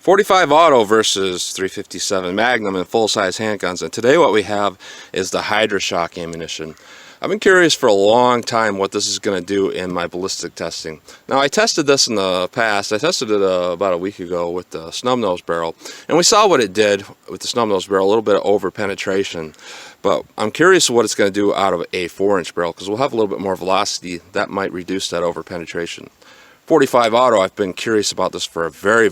.45 auto versus .357 Magnum and full-size handguns, and today what we have is the Hydrashok ammunition. I've been curious for a long time what this is going to do in my ballistic testing. Now, I tested this in the past. I tested it about a week ago with the snub-nose barrel, and we saw what it did with the snub-nose barrel, a little bit of over-penetration. But I'm curious what it's going to do out of a 4-inch barrel, because we'll have a little bit more velocity. That might reduce that over-penetration. .45 auto, I've been curious about this for a very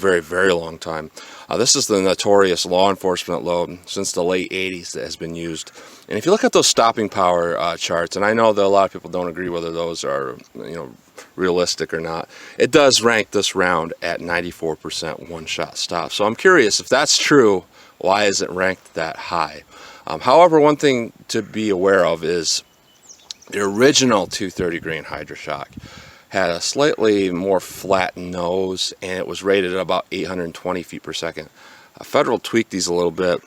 long time. This is the notorious law enforcement load since the late 80s that has been used. And if you look at those stopping power charts, and I know that a lot of people don't agree whether those are realistic or not, it does rank this round at 94% one-shot stop. So I'm curious, if that's true, why is it ranked that high? However, one thing to be aware of is the original 230 grain Hydrashok had a slightly more flat nose, and it was rated at about 820 feet per second. Federal tweaked these a little bit,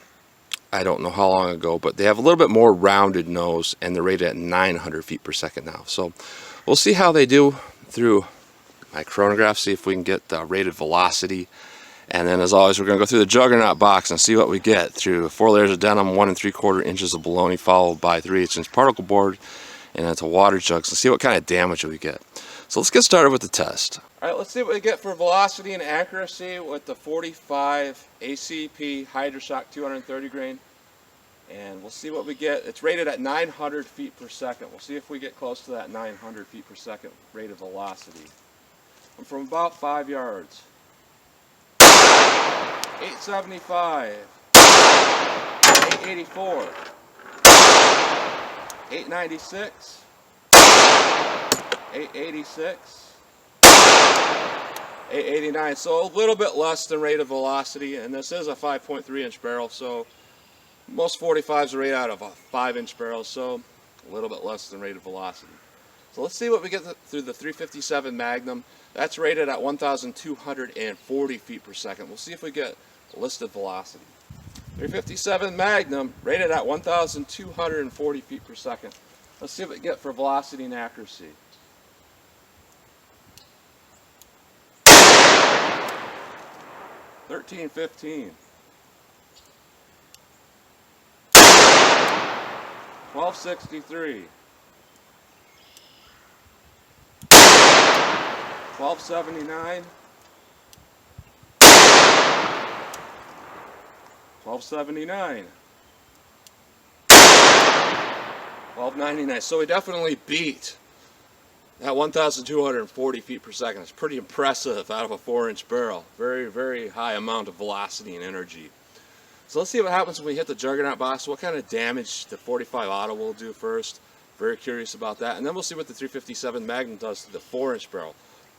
I don't know how long ago, but they have a little bit more rounded nose, and they're rated at 900 feet per second now. So we'll see how they do through my chronograph, see if we can get the rated velocity. And then, as always, we're going to go through the juggernaut box and see what we get through 4 layers of denim, 1 3/4 inches of bologna, followed by 3/8-inch particle board, and then to water jugs, and see what kind of damage we get. So let's get started with the test. Alright, let's see what we get for velocity and accuracy with the 45 ACP Hydrashok 230 grain. And we'll see what we get. It's rated at 900 feet per second. We'll see if we get close to that 900 feet per second rate of velocity. I'm from about 5 yards. 875. 884. 896. 886, 889, so a little bit less than rate of velocity, and this is a 5.3-inch barrel, so most 45s are rated out of a 5-inch barrel, so a little bit less than rate of velocity. So let's see what we get through the 357 Magnum. That's rated at 1,240 feet per second. We'll see if we get listed velocity. 357 Magnum rated at 1,240 feet per second. Let's see what we get for velocity and accuracy. 1315, 1263, 1279, 1279, 1299. So we definitely beat that 1,240 feet per second. It's pretty impressive out of a 4-inch barrel. Very high amount of velocity and energy. So let's see what happens when we hit the juggernaut box, what kind of damage the 45 auto will do first. Very curious about that. And then we'll see what the 357 Magnum does to the 4-inch barrel.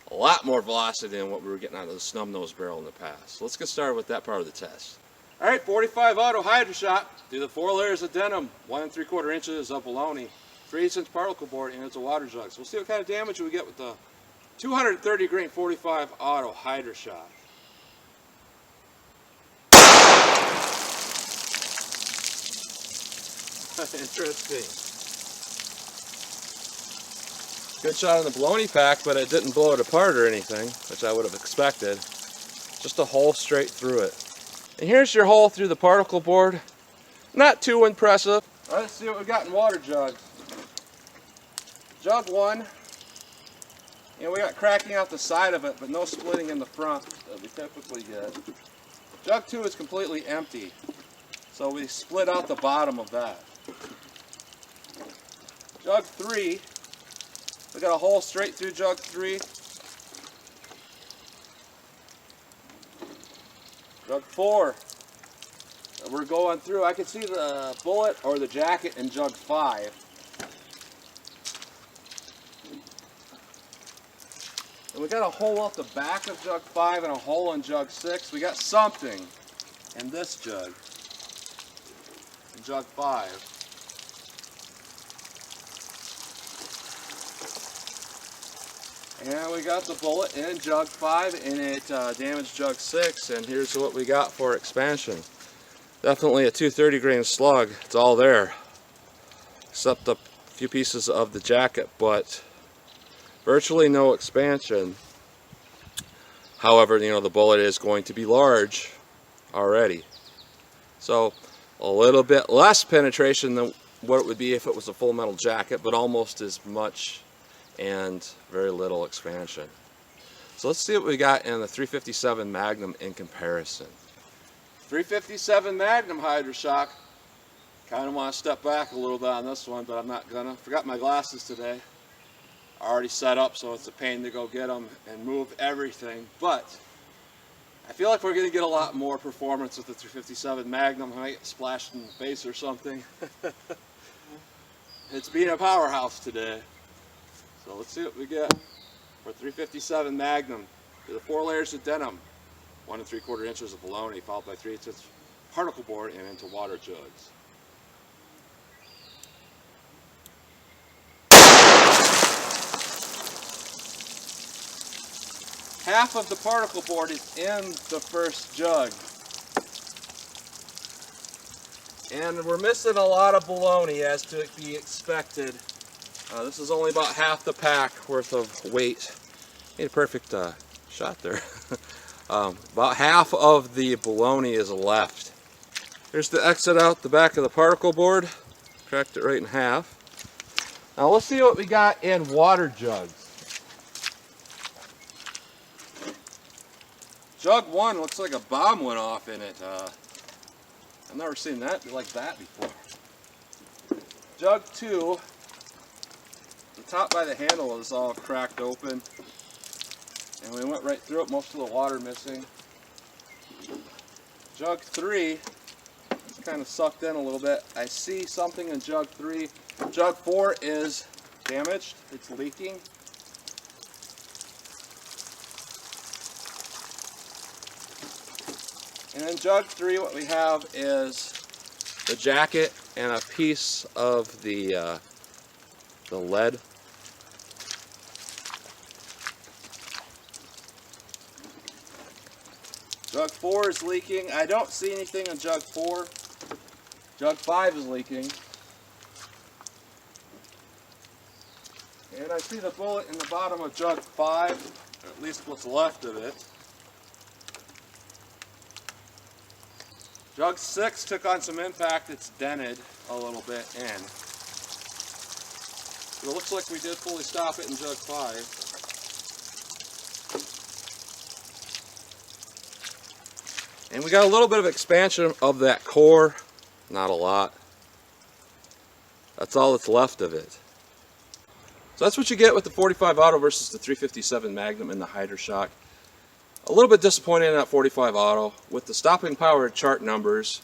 A lot more velocity than what we were getting out of the snub-nose barrel in the past. So let's get started with that part of the test. Alright, 45 auto Hydrashok. Do the 4 layers of denim, 1 3/4 inches of bologna, 3/8-inch particle board, and it's a water jug. So we'll see what kind of damage we get with the 230 grain 45 auto Hydrashok. Interesting. Good shot on the bologna pack, but it didn't blow it apart or anything, which I would have expected. Just a hole straight through it. And here's your hole through the particle board. Not too impressive. Let's see what we got in water jugs. Jug 1, we got cracking out the side of it, but no splitting in the front that we typically get. Jug 2 is completely empty, so we split out the bottom of that. Jug 3, we got a hole straight through jug 3. Jug 4, we're going through. I can see the bullet or the jacket in jug 5. And we got a hole out the back of jug 5 and a hole in jug 6. We got something in this jug, in jug 5. And we got the bullet in jug 5, and it damaged jug 6. And here's what we got for expansion. Definitely a 230 grain slug. It's all there, except a few pieces of the jacket, but virtually no expansion. However, you know, the bullet is going to be large already. So a little bit less penetration than what it would be if it was a full metal jacket, but almost as much and very little expansion. So let's see what we got in the 357 Magnum in comparison. 357 Magnum Hydrashok. Kind of want to step back a little bit on this one, but I'm not gonna. Forgot my glasses today. Already set up, so it's a pain to go get them and move everything. But I feel like we're going to get a lot more performance with the 357 Magnum. I might get splashed in the face or something. It's being a powerhouse today. So let's see what we get for 357 Magnum. To the 4 layers of denim, 1 3/4 inches of bologna, followed by 3/8 particle board and into water jugs. Half of the particle board is in the first jug. And we're missing a lot of bologna, as to be expected. This is only about half the pack worth of weight. Made a perfect shot there. About half of the bologna is left. Here's the exit out the back of the particle board. Cracked it right in half. Now let's see what we got in water jugs. Jug 1 looks like a bomb went off in it. I've never seen that like that before. Jug 2, the top by the handle is all cracked open, and we went right through it, most of the water missing. Jug 3, it's kind of sucked in a little bit. I see something in jug 3. Jug 4 is damaged, it's leaking. And in jug 3, what we have is the jacket and a piece of the lead. Jug 4 is leaking. I don't see anything in jug 4. Jug 5 is leaking. And I see the bullet in the bottom of jug 5, or at least what's left of it. Jug 6 took on some impact. It's dented a little bit in. But it looks like we did fully stop it in jug 5. And we got a little bit of expansion of that core. Not a lot. That's all that's left of it. So that's what you get with the 45 Auto versus the 357 Magnum and the Hydrashok. A little bit disappointed in that 45 Auto. With the stopping power chart numbers,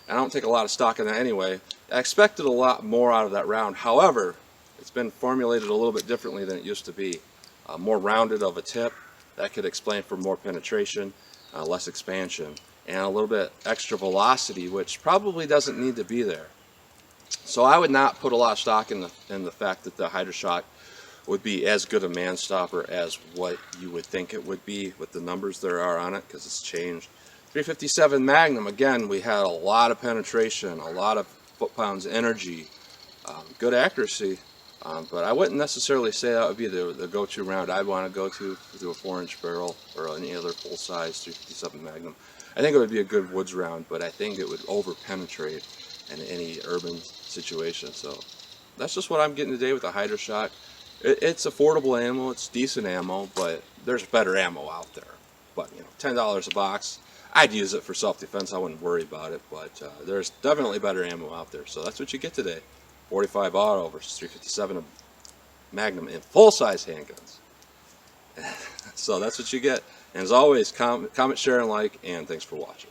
I don't take a lot of stock in that anyway, I expected a lot more out of that round. However, it's been formulated a little bit differently than it used to be. More rounded of a tip. That could explain for more penetration, less expansion, and a little bit extra velocity, which probably doesn't need to be there. So I would not put a lot of stock in the fact that the Hydrashok would be as good a man stopper as what you would think it would be with the numbers there are on it, because it's changed. 357 Magnum, again, we had a lot of penetration, a lot of foot-pounds energy, good accuracy, but I wouldn't necessarily say that would be the go-to round I'd want to go to a 4-inch barrel or any other full-size 357 Magnum. I think it would be a good woods round, but I think it would over-penetrate in any urban situation. So that's just what I'm getting today with the Hydrashok. It's affordable ammo, it's decent ammo, but there's better ammo out there. But you know, $10 a box. I'd use it for self-defense. I wouldn't worry about it, but there's definitely better ammo out there. So that's what you get today. 45 Auto versus 357 Magnum in full-size handguns. So that's what you get. And as always, comment, share, and like, and thanks for watching.